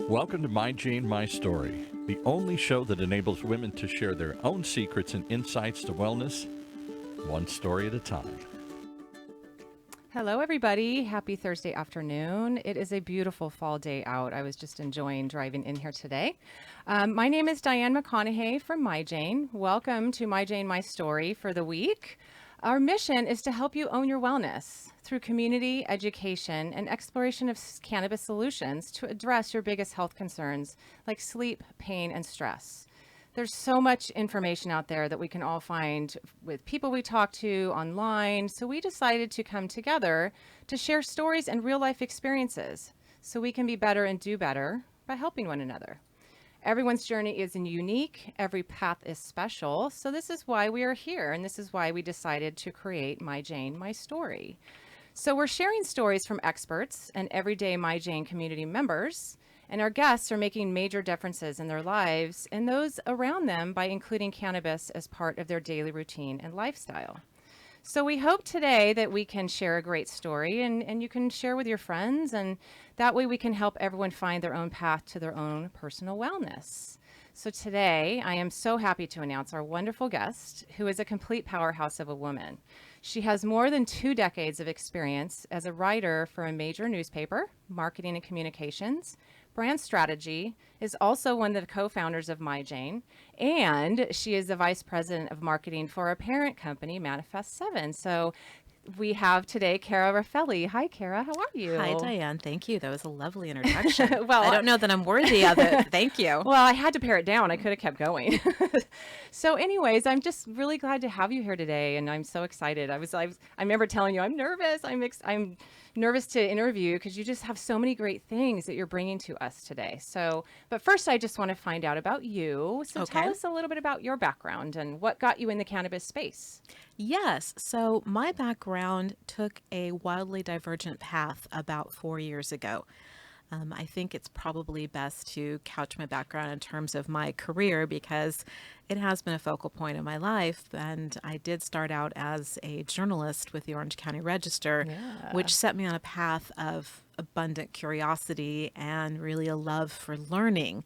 Welcome to My Jane, My Story, the only show that enables women to share their own secrets and insights to wellness, one story at a time. Hello, everybody. Happy Thursday afternoon. It is a beautiful fall day out. I was just enjoying driving in here today. My name is Diane McConaughey from My Jane. Welcome to My Jane, My Story for the week. Our mission is to help you own your wellness through community, education, and exploration of cannabis solutions to address your biggest health concerns like sleep, pain, and stress. There's so much information out there that we can all find with people we talk to online. So we decided to come together to share stories and real life experiences so we can be better and do better by helping one another. Everyone's journey is unique. Every path is special. So this is why we are here. And this is why we decided to create My Jane, My Story. So we're sharing stories from experts and everyday My Jane community members. And our guests are making major differences in their lives and those around them by including cannabis as part of their daily routine and lifestyle. So we hope today that we can share a great story and you can share with your friends, and that way we can help everyone find their own path to their own personal wellness. So today I am so happy to announce our wonderful guest, who is a complete powerhouse of a woman. She has more than 2 decades of experience as a writer for a major newspaper, marketing and communications, brand strategy, is also one of the co-founders of My Jane, and she is the vice president of marketing for our parent company, ManifestSeven. So we have today Cara Raffelle. Hi, Cara. How are you? Hi, Diane. Thank you. That was a lovely introduction. Well, I don't know that I'm worthy of it. Thank you. Well, I had to pare it down. I could have kept going. So anyways, I'm just really glad to have you here today, and I'm so excited. I remember telling you I'm nervous. I'm nervous to interview because you just have so many great things that you're bringing to us today. So, but first I just want to find out about you. So Okay. Tell us a little bit about your background and what got you in the cannabis space. Yes. So my background took a wildly divergent path about 4 years ago. I think it's probably best to couch my background in terms of my career because it has been a focal point in my life. And I did start out as a journalist with the Orange County Register, which set me on a path of abundant curiosity and really a love for learning.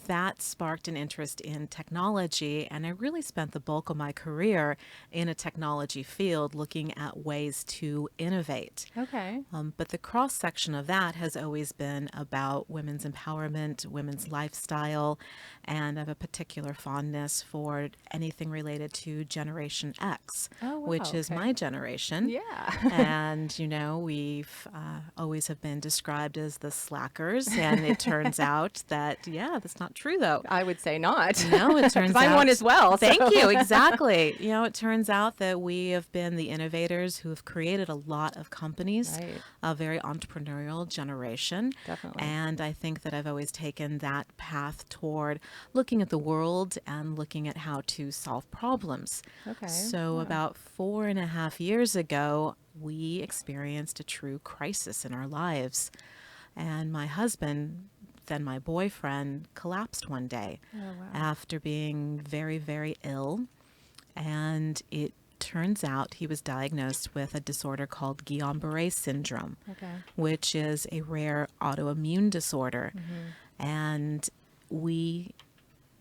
That sparked an interest in technology, and I really spent the bulk of my career in a technology field looking at ways to innovate. Okay. But the cross section of that has always been about women's empowerment, women's lifestyle, and I have a particular fondness for anything related to Generation X, Oh, wow. which is Okay. my generation. Yeah. And, we've always have been described as the slackers. And it turns out that, that's not true, though. I would say not. No, it turns 'Cause I'm out. one as well. Thank so. you. Exactly. It turns out that we have been the innovators who have created a lot of companies, Right. a very entrepreneurial generation. Definitely. And I think that I've always taken that path toward looking at the world and looking at how to solve problems. Okay. So about 4.5 years ago, we experienced a true crisis in our lives. And my husband, then my boyfriend, collapsed one day after being very, very ill. And it turns out he was diagnosed with a disorder called Guillain-Barré syndrome, which is a rare autoimmune disorder. And we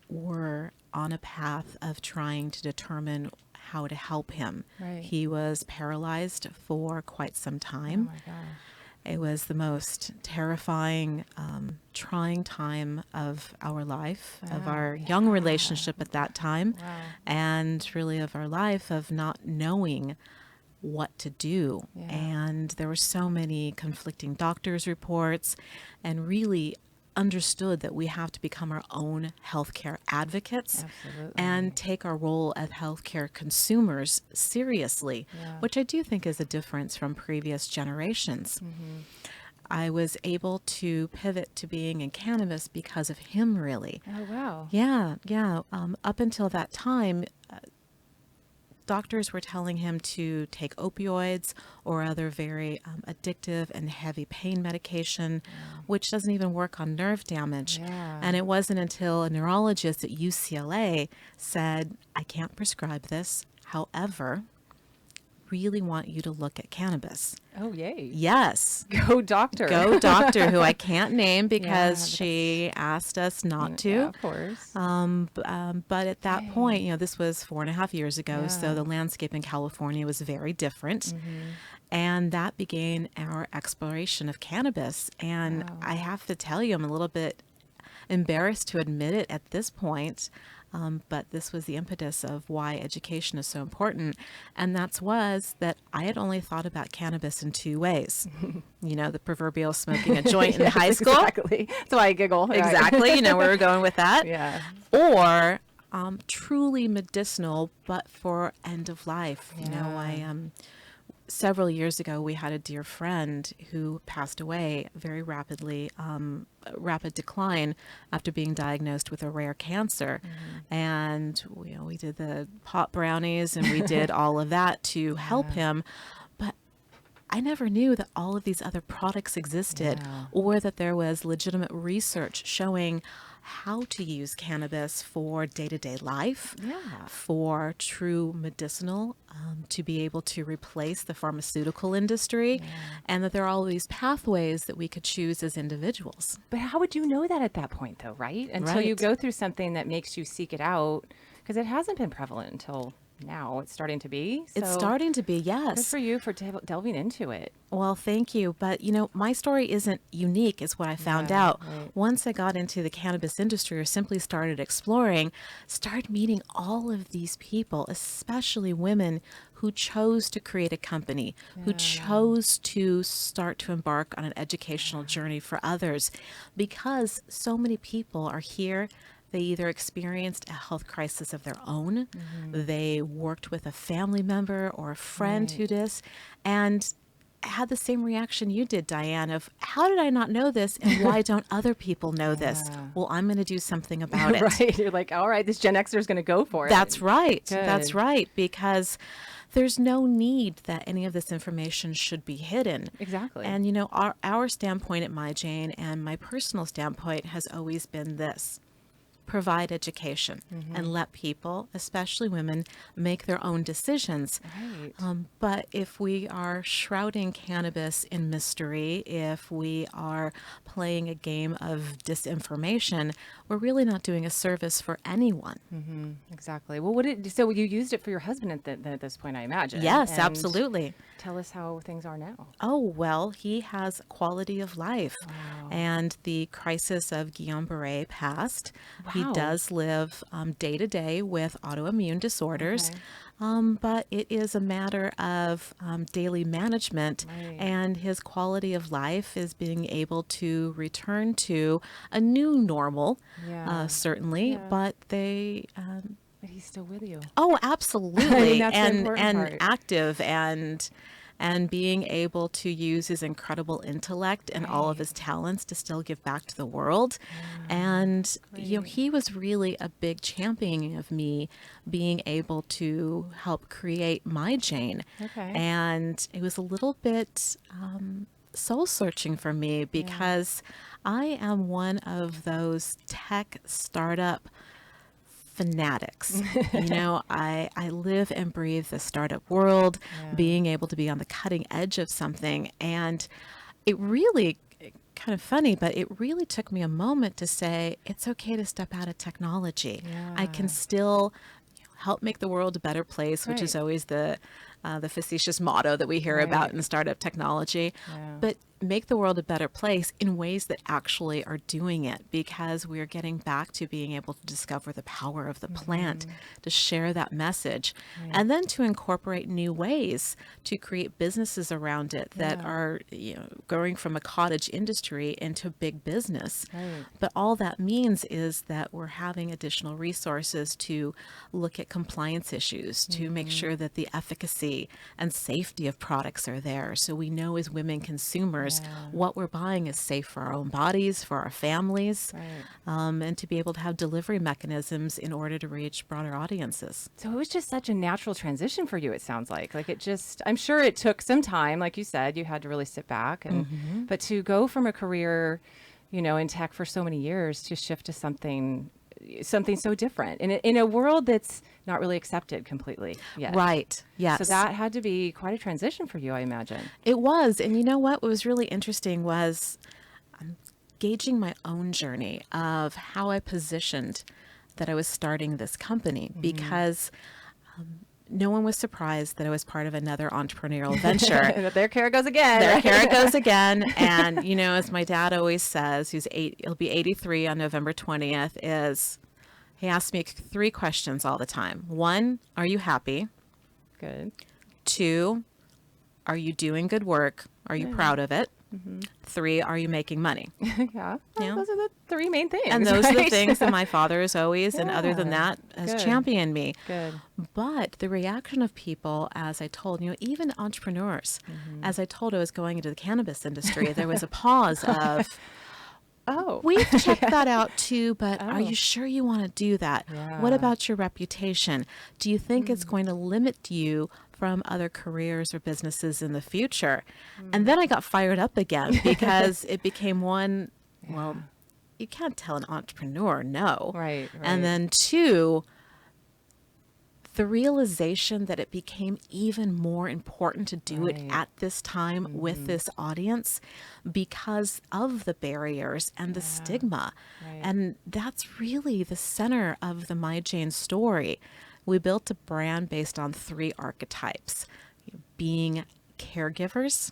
were on a path of trying to determine how to help him. Right. He was paralyzed for quite some time. Oh my gosh. It was the most terrifying, trying time of our life, of our young relationship at that time, and really of our life of not knowing what to do. Yeah. And there were so many conflicting doctors' reports, and really understood that we have to become our own healthcare advocates. Absolutely. And take our role as healthcare consumers seriously, which I do think is a difference from previous generations. I was able to pivot to being in cannabis because of him, really. Oh, wow. Yeah. Up until that time, doctors were telling him to take opioids or other very addictive and heavy pain medication, which doesn't even work on nerve damage. And it wasn't until a neurologist at UCLA said, I can't prescribe this. However, really want you to look at cannabis. Oh, yay. Yes. Go doctor. Go doctor, who I can't name Yeah, because she asked us not to. Yeah, of course. But at that point, this was 4.5 years ago, so Yeah. the landscape in California was very different. And that began our exploration of cannabis. And Wow. I have to tell you, I'm a little bit embarrassed to admit it at this point. But this was the impetus of why education is so important. And was that I had only thought about cannabis in two ways. The proverbial smoking a joint in Yes, high school. Exactly. That's why I giggle. Right. Exactly. Where we're going with that. Yeah. Or truly medicinal, but for end of life. Yeah. Several years ago, we had a dear friend who passed away very rapidly, rapid decline after being diagnosed with a rare cancer. And we did the pot brownies and we did all of that to help him. But I never knew that all of these other products existed, or that there was legitimate research showing how to use cannabis for day-to-day life, for true medicinal, to be able to replace the pharmaceutical industry, and that there are all these pathways that we could choose as individuals. But how would you know that at that point, though, right? Until you Right. go through something that makes you seek it out, because it hasn't been prevalent until now. It's starting to be. It's So starting to be, Good yes. for you for delving into it. Well, thank you. But, my story isn't unique, is what I found Yeah, out. right. Once I got into the cannabis industry, or simply started exploring, started meeting all of these people, especially women who chose to create a company, who chose to start to embark on an educational journey for others, because so many people are here. They either experienced a health crisis of their own, they worked with a family member or a friend who did, and had the same reaction you did, Diane, of how did I not know this, and why don't other people know this? Well, I'm going to do something about it. Right. You're like, all right, this Gen Xer is going to go for it. That's right. That's Good. right. Because there's no need that any of this information should be hidden. Exactly. And, our standpoint at MyJane and my personal standpoint has always been this: provide education and let people, especially women, make their own decisions. Right. But if we are shrouding cannabis in mystery, if we are playing a game of disinformation, we're really not doing a service for anyone. Exactly. Well, so you used it for your husband at this point, I imagine. Yes, And absolutely. Tell us how things are now. Oh, well, he has quality of life. And the crisis of Guillain-Barré passed. He Wow. does live day to day with autoimmune disorders. Okay. But it is a matter of daily management, Right. and his quality of life is being able to return to a new normal, Yeah. certainly, Yeah. but they But he's still with you. Oh, absolutely. that's the and important and part. active and being able to use his incredible intellect and all of his talents to still give back to the world. And he was really a big champion of me being able to help create MyJane. Okay. And it was a little bit soul searching for me, because I am one of those tech startup fanatics. I live and breathe the startup world, being able to be on the cutting edge of something. And it really, kind of funny, but it really took me a moment to say, it's okay to step out of technology. I can still help make the world a better place, which is Right. always the facetious motto that we hear about in startup technology. Yeah. But make the world a better place in ways that actually are doing it, because we're getting back to being able to discover the power of the plant, to share that message, and then to incorporate new ways to create businesses around it that are going from a cottage industry into big business. Right. But all that means is that we're having additional resources to look at compliance issues, to make sure that the efficacy and safety of products are there, so we know as women consumers what we're buying is safe for our own bodies, for our families, Right. and to be able to have delivery mechanisms in order to reach broader audiences. So it was just such a natural transition for you, it sounds like. I'm sure it took some time, like you said, you had to really sit back but to go from a career, in tech for so many years to shift to something something so different in a world that's not really accepted completely yet. Right. Yes. So that had to be quite a transition for you, I imagine. It was. And you know what was really interesting was gauging my own journey of how I positioned that I was starting this company, because no one was surprised that I was part of another entrepreneurial venture. There Cara goes again. There Cara goes again. And, you know, as my dad always says, he'll be 83 on November 20th, he asks me 3 questions all the time. 1, are you happy? Good. 2, are you doing good work? Are you proud of it? 3, are you making money? Yeah. Well, those are the 3 main things. And those are the right? things that my father is always, and other than that, has Good. championed me. Good. But the reaction of people, as I told, even entrepreneurs, as I told I was going into the cannabis industry, there was a pause of, Oh. we've checked that out too, but are Oh. you sure you want to do that? What Yeah. about your reputation? Do you think it's going to limit you from other careers or businesses in the future? And then I got fired up again because it became one, well, you can't tell an entrepreneur no. Right. And then 2, the realization that it became even more important to do it Right. at this time with this audience because of the barriers and the stigma. Right. And that's really the center of the My Jane story. We built a brand based on 3 archetypes: being caregivers,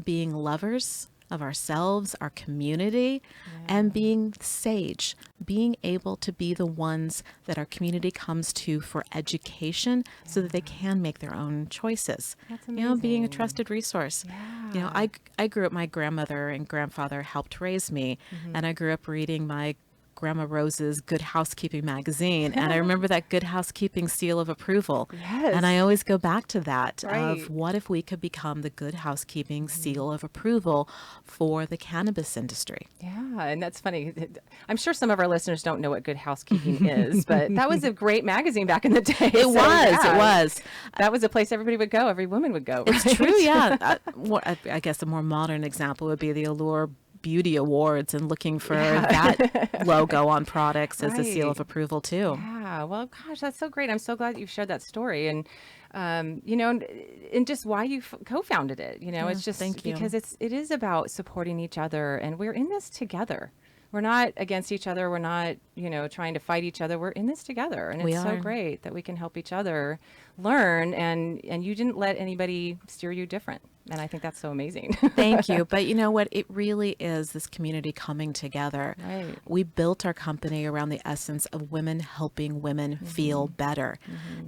being lovers of ourselves, our community, and being sage, being able to be the ones that our community comes to for education so that they can make their own choices. That's Being a amazing. trusted resource. Yeah. I grew up, my grandmother and grandfather helped raise me, and I grew up reading my Grandma Rose's Good Housekeeping magazine. And I remember that Good Housekeeping seal of approval. Yes. And I always go back to that Right. of what if we could become the Good Housekeeping seal of approval for the cannabis industry. Yeah, and that's funny. I'm sure some of our listeners don't know what Good Housekeeping is, but that was a great magazine back in the day. It was. That was a place everybody would go. Every woman would go. It's right? true, yeah. I guess a more modern example would be the Allure Beauty Awards and looking for that logo on products as a seal of Right. approval too. Yeah, well, gosh, that's so great. I'm so glad you've shared that story, and and just why you co-founded it. It's just thank you. because it is about supporting each other, and we're in this together. We're not against each other. We're not, trying to fight each other. We're in this together, and We it's so are. great that we can help each other learn. And you didn't let anybody steer you different, and I think that's so amazing. Thank you. But you know what? It really is this community coming together. Right. We built our company around the essence of women helping women feel better.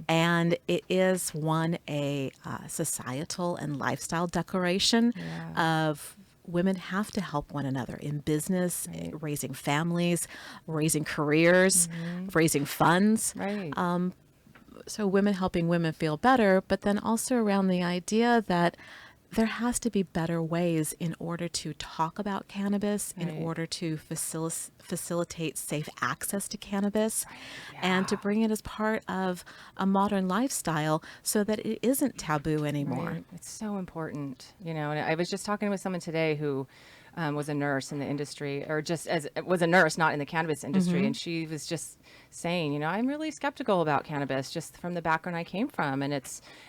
And it is a societal and lifestyle declaration of women have to help one another in business, raising families, raising careers, raising funds. Right. So women helping women feel better, but then also around the idea that there has to be better ways in order to talk about cannabis, in Right. order to facilitate safe access to cannabis, and to bring it as part of a modern lifestyle so that it isn't taboo anymore. Right. It's so important, and I was just talking with someone today who was a nurse in the industry, or was a nurse, not in the cannabis industry. And she was just saying, I'm really skeptical about cannabis just from the background I came from. And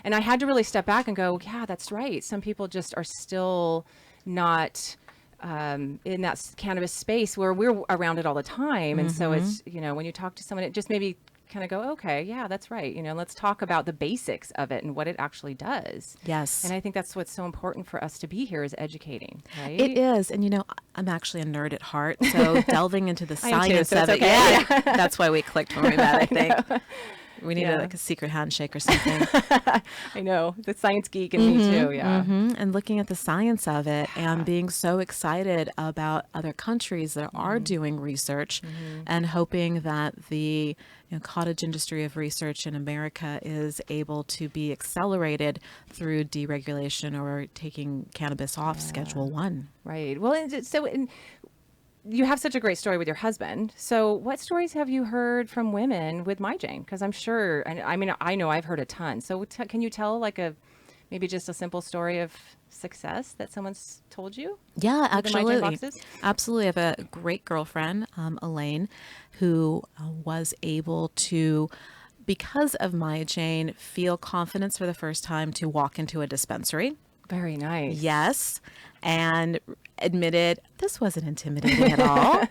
I had to really step back and go, yeah, that's right. Some people just are still not in that cannabis space where we're around it all the time. And so it's, when you talk to someone, it just maybe kind of go, okay, yeah, that's right. Let's talk about the basics of it and what it actually does. Yes. And I think that's what's so important for us to be here is educating, right? It is. And, I'm actually a nerd at heart. So delving into the I am too, science so of it's it. okay. Yeah. That's why we clicked when we met, I think. We needed Yeah. like a secret handshake or something. I know, the science geek in me too, yeah. And looking at the science of it and being so excited about other countries that are doing research and hoping that the cottage industry of research in America is able to be accelerated through deregulation or taking cannabis off Schedule 1. Right. Well, you have such a great story with your husband. So what stories have you heard from women with My Jane? Because I'm sure, I know I've heard a ton. So can you tell like a maybe just a simple story of success that someone's told you? Yeah, With the My Jane absolutely. boxes? Absolutely. I have a great girlfriend, Elaine, who was able to, because of My Jane, feel confidence for the first time to walk into a dispensary. Very nice. Yes. And admitted this wasn't intimidating at all.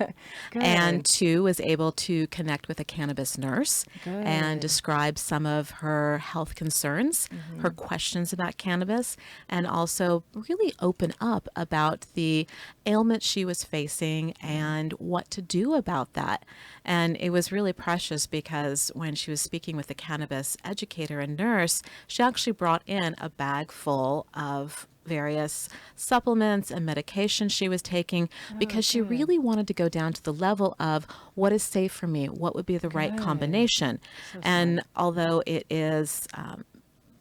Good. And two, was able to connect with a cannabis nurse and Good. describe some of her health concerns, her questions about cannabis, and also really open up about the ailment she was facing and what to do about that. And it was really precious because when she was speaking with the cannabis educator and nurse, she actually brought in a bag full of various supplements and medications she was taking because she good. really wanted to go down to the level of what is safe for me, what would be the right Good. combination. So And smart. although it is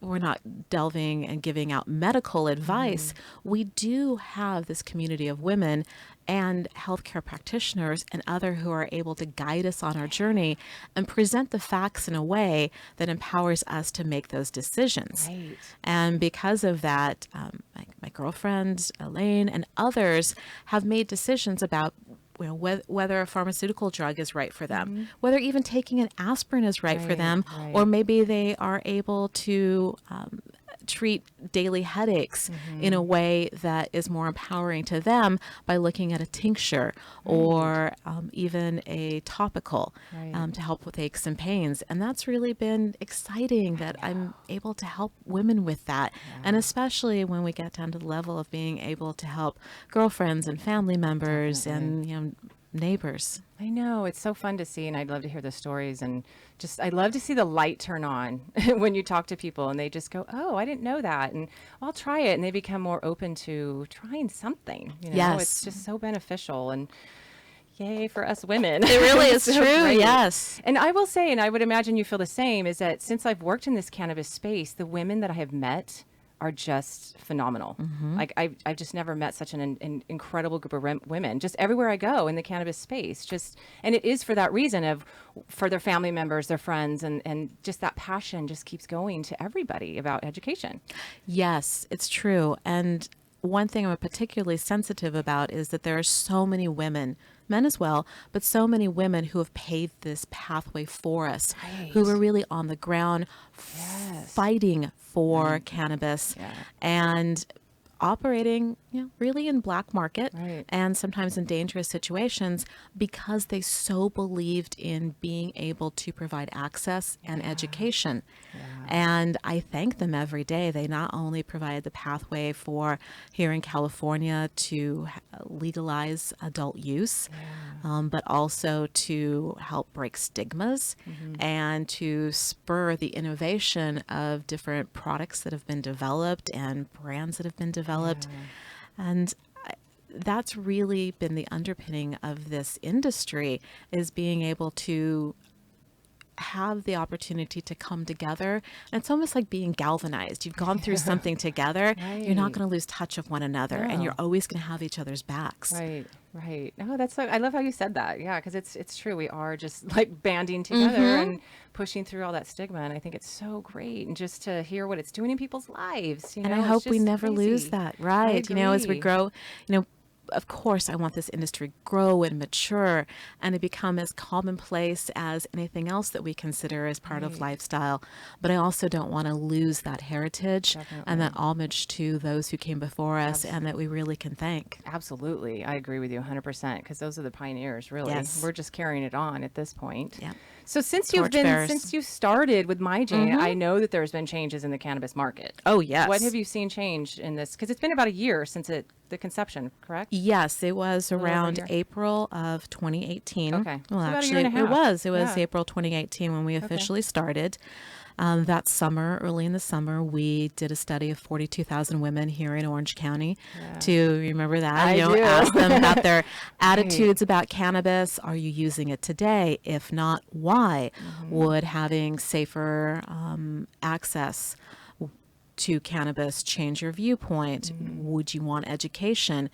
we're not delving and giving out medical advice, we do have this community of women and healthcare practitioners and other who are able to guide us on our journey and present the facts in a way that empowers us to make those decisions. Right. And because of that, my girlfriend, Elaine, and others have made decisions about whether a pharmaceutical drug is right for them, whether even taking an aspirin is right for Right, them, right. or maybe they are able to treat daily headaches in a way that is more empowering to them by looking at a tincture or even a topical Right. to help with aches and pains. And that's really been exciting that I'm able to help women with that. And especially when we get down to the level of being able to help girlfriends and family members and neighbors. I know, it's so fun to see, and I'd love to hear the stories, and just I love to see the light turn on when you talk to people and they just go, "Oh, I didn't know that," and I'll try it, and they become more open to trying something. You know, Yes. it's just so beneficial, and yay for us women. It really is So true. great. Yes. And I will say, and I would imagine you feel the same, is that since I've worked in this cannabis space, the women that I have met are just phenomenal. Like I've just never met such an incredible group of women just everywhere I go in the cannabis space. And it is for that reason of for their family members, their friends, and just that passion just keeps going to everybody about education. Yes, it's true. And one thing I'm particularly sensitive about is that there are so many women, men as well, but so many women who have paved this pathway for us, who Right. are really on the ground Yes. fighting for cannabis Yeah. and operating, really in black market Right. and sometimes in dangerous situations because they so believed in being able to provide access and education. And I thank them every day. They not only provide the pathway for here in California to legalize adult use, but also to help break stigmas and to spur the innovation of different products that have been developed and brands that have been developed. And that's really been the underpinning of this industry, is being able to have the opportunity to come together. And it's almost like being galvanized. You've gone through something together. You're not Right. going to lose touch of one another, and No. you're always going to have each other's backs. Right, right. Oh, that's so. I love how you said that. Yeah, because it's true. We are just like banding together and pushing through all that stigma, and I think it's so great. And just to hear what it's doing in people's lives, And I it's hope we just never lose crazy. that, I right? As we agree. grow, of course, I want this industry grow and mature and to become as commonplace as anything else that we consider as part of Right. lifestyle. But I also don't want to lose that heritage and that Definitely. homage to those who came before us and that we really can thank. Absolutely, I agree with you 100% because those are the pioneers. Really, Yes. we're just carrying it on at this point. Yeah. So Torchbearers. since you started with My Jane, I know that there's been changes in the cannabis market. Oh, yes. What have you seen change in this? Because it's been about a year since the conception, correct? Yes, it was little over a around year. April of 2018. Okay. Well, So about a year actually, and a half. it was Yeah. April 2018 when we officially started. That summer, early in the summer, we did a study of 42,000 women here in Orange County. To remember that, I do. ask them about their attitudes about cannabis. Are you using it today? If not, why? Would having safer access to cannabis change your viewpoint? Would you want education?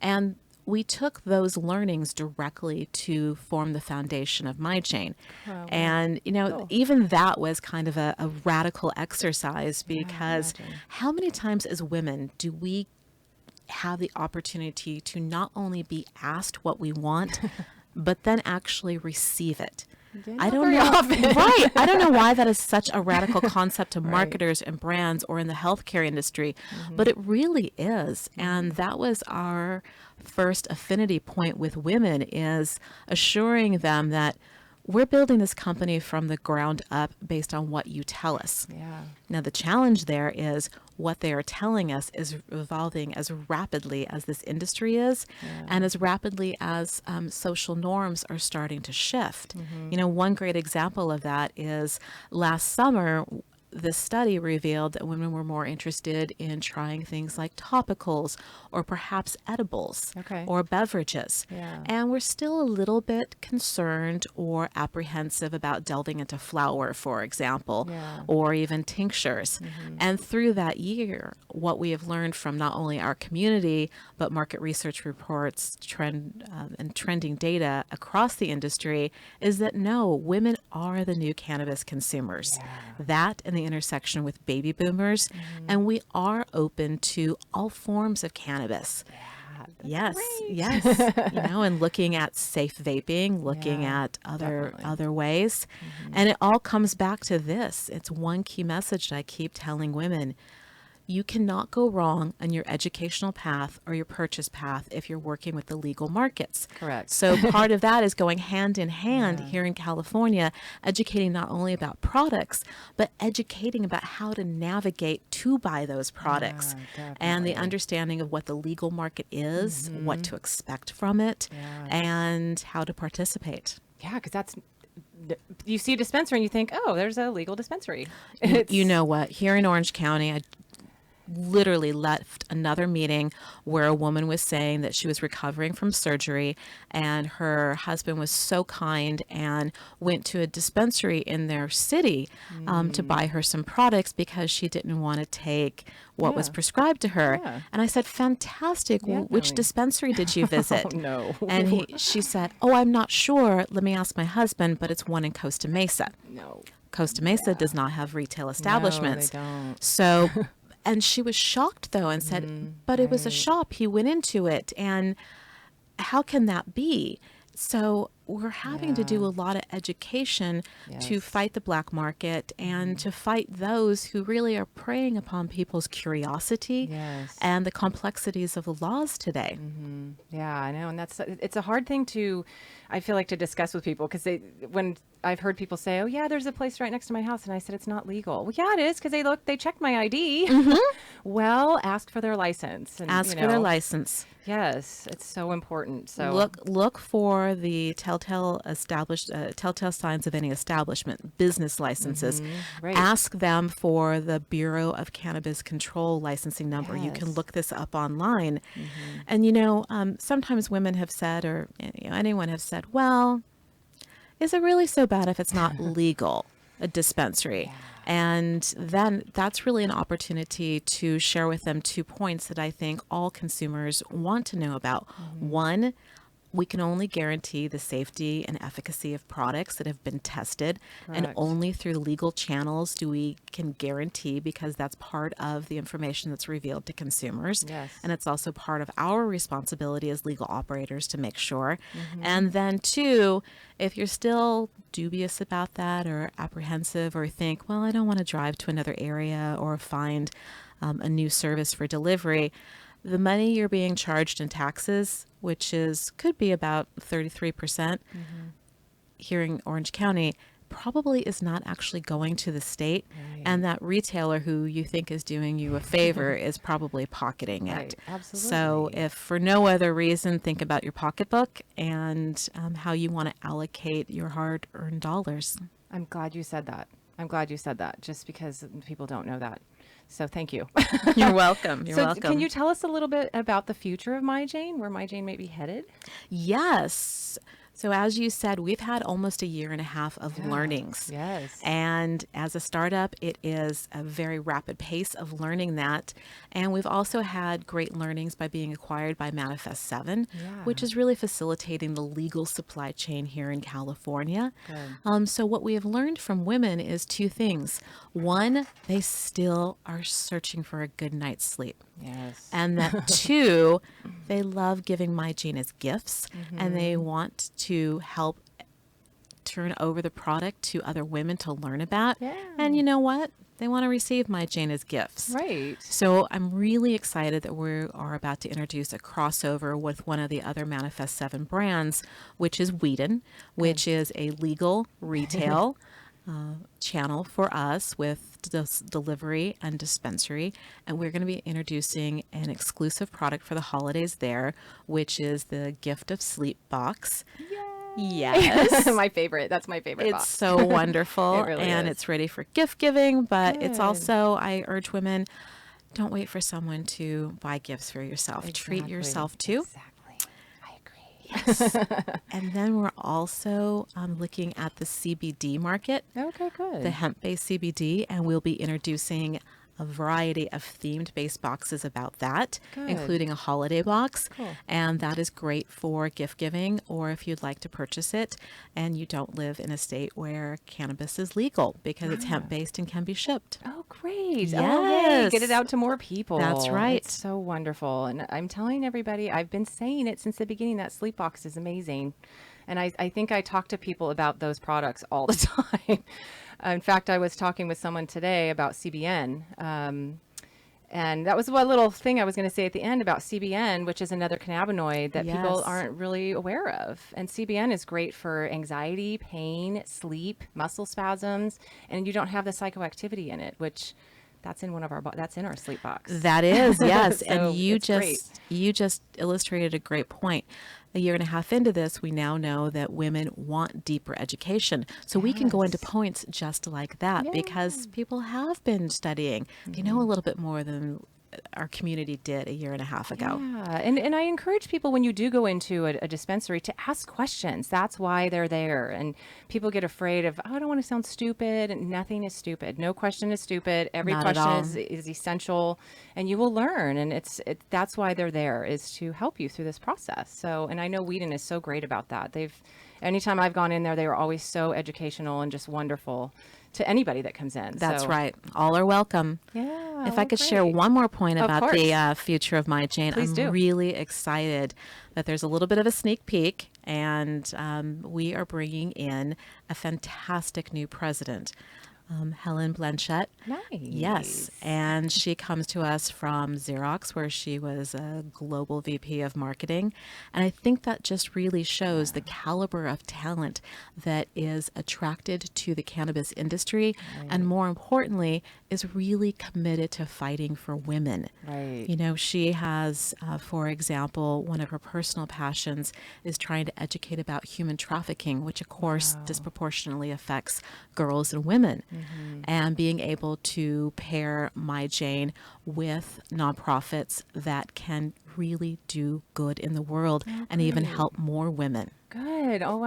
And we took those learnings directly to form the foundation of MyJane. Oh, wow. And, Cool. even that was kind of a radical exercise, because imagine. how many times as women do we have the opportunity to not only be asked what we want, but then actually receive it? I Not don't very know. often. Right. I don't know why that is such a radical concept to Right. marketers and brands or in the healthcare industry, but it really is. And that was our first affinity point with women, is assuring them that we're building this company from the ground up based on what you tell us. Yeah. Now, the challenge there is what they are telling us is evolving as rapidly as this industry is, and as rapidly as social norms are starting to shift. One great example of that is last summer, the study revealed that women were more interested in trying things like topicals or perhaps edibles Okay. or beverages. Yeah. And we're still a little bit concerned or apprehensive about delving into flour, for example, Yeah. or even tinctures. And through that year, what we have learned from not only our community, but market research reports, and trending data across the industry, is that no, women are the new cannabis consumers. That and the intersection with baby boomers, and we are open to all forms of cannabis. Yes, great. yes. And looking at safe vaping, looking Yeah, at other definitely. ways. And it all comes back to this. It's one key message that I keep telling women. You cannot go wrong on your educational path or your purchase path if you're working with the legal markets. Correct. So part of that is going hand in hand Yeah. here in California, educating not only about products, but educating about how to navigate to buy those products, Yeah, and the definitely. understanding of what the legal market is, what to expect from it, Yeah. and how to participate. Yeah, because you see a dispensary and you think, oh, there's a legal dispensary. You know what? Here in Orange County, I literally left another meeting where a woman was saying that she was recovering from surgery, and her husband was so kind and went to a dispensary in their city to buy her some products because she didn't want to take what was Yeah. prescribed to her. Yeah. And I said, fantastic. Which Definitely. dispensary did you visit? Oh, no. And she said, oh, I'm not sure. Let me ask my husband, but it's one in Costa Mesa. No. Costa Mesa does not have retail establishments. No, they don't. So, and she was shocked though and said, but it was a right. shop. He went into it. And how can that be? So we're having to do Yeah. a lot of education to Yes. fight the black market and to fight those who really are preying upon people's curiosity Yes. and the complexities of the laws today. Yeah, I know. And it's a hard thing I feel like, to discuss with people, because when I've heard people say, oh yeah, there's a place right next to my house. And I said, it's not legal. Well, yeah, it is, because they checked my ID. Well, ask for their license. And, Ask for their license. Yes, it's so important. So Look for the telltale signs of any establishment, business licenses. right. Ask them for the Bureau of Cannabis Control licensing number. You can Yes. look this up online. And sometimes women have said, or anyone have said, well, is it really so bad if it's not legal, a dispensary? And then that's really an opportunity to share with them 2 points that I think all consumers want to know about. One, we can only guarantee the safety and efficacy of products that have been tested, and Correct. only through legal channels can guarantee, because that's part of the information that's revealed to consumers. Yes. And it's also part of our responsibility as legal operators to make sure. And then 2, if you're still dubious about that or apprehensive or think, well, I don't want to drive to another area or find a new service for delivery, the money you're being charged in taxes, which could be about 33% here in Orange County, probably is not actually going to the state. Right. And that retailer who you think is doing you a favor is probably pocketing it. Right, absolutely. So if for no other reason, think about your pocketbook and how you want to allocate your hard-earned dollars. I'm glad you said that, just because people don't know that. So thank you. You're welcome. You're So welcome. can you tell us a little bit about the future of MyJane, where MyJane may be headed? Yes. So as you said, we've had almost a year and a half of learnings. Yes. And as a startup, it is a very rapid pace of learning that. And we've also had great learnings by being acquired by ManifestSeven, which is really facilitating the legal supply chain here in California. So what we have learned from women is two things. One, they still are searching for a good night's sleep. Yes. And that two, they love giving My Jane as gifts, and they want to help turn over the product to other women to learn about. Yeah. And you know what? They want to receive My Jane as gifts. Right. So I'm really excited that we are about to introduce a crossover with one of the other ManifestSeven brands, which is Whedon, which is a legal retail channel for us with delivery and dispensary. And we're going to be introducing an exclusive product for the holidays there, which is the Gift of Sleep box. Yes. My favorite. That's my favorite It's box. so wonderful. It really and is. it's ready for gift giving, but it's Good. also, I urge women, don't wait for someone to buy gifts for yourself. Treat Exactly. yourself too. Exactly. I agree. Yes. And then we're also looking at the CBD market, Okay, good. the hemp-based CBD, and we'll be introducing a variety of themed-based boxes about that, Good. including a holiday box. Cool. And that is great for gift giving, or if you'd like to purchase it and you don't live in a state where cannabis is legal, because it's hemp-based and can be shipped. Oh, great. Oh, yay. Get it Yes. out to more people. That's right. It's so wonderful. And I'm telling everybody, I've been saying it since the beginning, that sleep box is amazing. And I think I talk to people about those products all the time. In fact, I was talking with someone today about CBN. And that was one little thing I was going to say at the end about CBN, which is another cannabinoid that people Yes. aren't really aware of. And CBN is great for anxiety, pain, sleep, muscle spasms, and you don't have the psychoactivity in it, which that's in one of our that's in our sleep box. That is, yes. So And it's great. you just illustrated a great point. A year and a half into this, we now know that women want deeper education. So we can go into points just like that because people have been studying. They know a little bit more than our community did a year and a half ago. Yeah, and I encourage people when you do go into a dispensary to ask questions. That's why they're there. And people get afraid of, oh, I don't want to sound stupid. And nothing is stupid. No question is stupid. Every Not at question all. is essential, and you will learn. And that's why they're there, is to help you through this process. So, and I know Whedon is so great about that. Anytime I've gone in there, they were always so educational and just wonderful to anybody that comes in. That's So, right. All are welcome. Yeah. If I could share one more point Of about course. the future of My Jane, Please I'm do. really excited that there's a little bit of a sneak peek, and we are bringing in a fantastic new president, Helen Blanchette. Nice. Yes, and she comes to us from Xerox, where she was a global VP of marketing. And I think that just really shows the caliber of talent that is attracted to the cannabis industry, and more importantly, is really committed to fighting for women. Right. You know, she has, for example, one of her personal passions is trying to educate about human trafficking, which of course disproportionately affects girls and women. And being able to pair My Jane with nonprofits that can really do good in the world and even help more women. Good. Oh,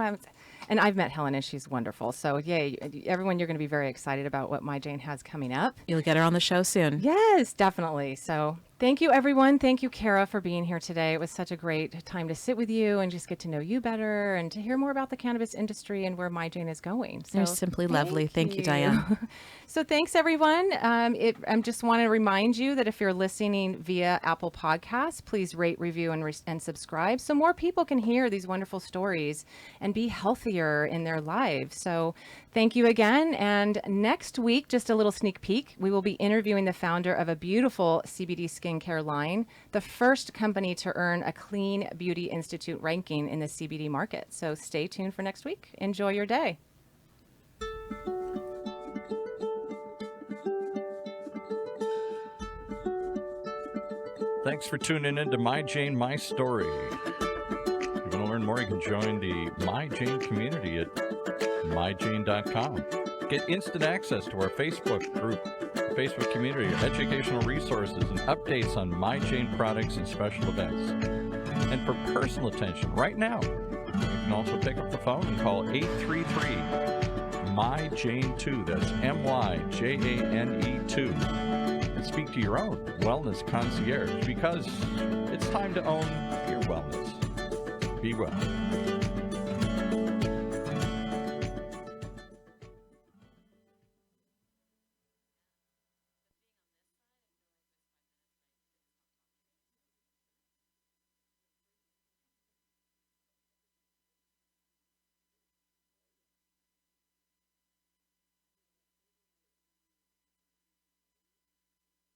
and I've met Helen, and she's wonderful. So, yay, everyone, you're going to be very excited about what My Jane has coming up. You'll get her on the show soon. Yes, definitely. So, thank you, everyone. Thank you, Cara, for being here today. It was such a great time to sit with you and just get to know you better and to hear more about the cannabis industry and where My Jane is going. So, They're simply lovely. Thank you, Diane. So thanks, everyone. I just want to remind you that if you're listening via Apple Podcasts, please rate, review, and subscribe so more people can hear these wonderful stories and be healthier in their lives. So thank you again. And next week, just a little sneak peek, we will be interviewing the founder of a beautiful CBD skincare line, the first company to earn a Clean Beauty Institute ranking in the CBD market. So stay tuned for next week. Enjoy your day. Thanks for tuning in to My Jane, My Story. If you want to learn more, you can join the My Jane community at myjane.com. Get instant access to our Facebook group, Facebook community, educational resources, and updates on My Jane products and special events. And for personal attention right now, You can also pick up the phone and call 833-MY-JANE2. That's MYJANE2. And speak to your own wellness concierge because it's time to own your wellness. Be well.